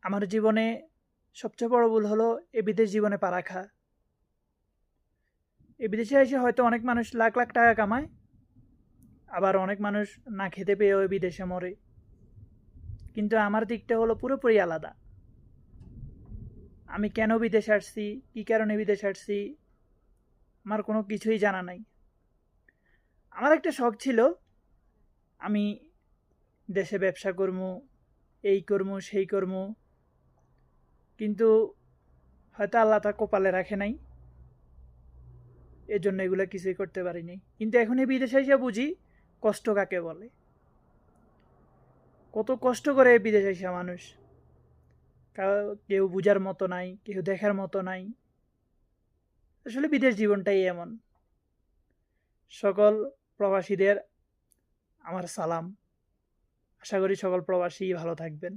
আমার জীবনে সবচেয়ে বড় ভুল হলো এই বিদেশ জীবনে পা রাখা। এই বিদেশে এসে হয়তো অনেক মানুষ লাখ লাখ টাকা কামায়, আবার অনেক মানুষ না খেতে পেয়েও এই বিদেশে মরে। কিন্তু আমার দিকটা হলো পুরোপুরি আলাদা। আমি কেন বিদেশে আসছি, কী কারণে বিদেশে আসছি, আমার কোনো কিছুই জানা নাই। আমার একটা শখ ছিল, আমি দেশে ব্যবসা করবো, এই করবো সেই করবো, কিন্তু হয়তো আল্লাহ তা কপালে রাখে নাই, এর জন্য এগুলো কিছুই করতে পারিনি। কিন্তু এখন এই বিদেশে এসে বুঝি কষ্ট কাকে বলে, কত কষ্ট করে এই বিদেশে এসে মানুষ। কেউ বুঝার মতো নাই, কেউ দেখার মতো নাই। আসলে বিদেশ জীবনটাই এমন। সকল প্রবাসীদের আমার সালাম। আশা করি সকল প্রবাসী ভালো থাকবেন।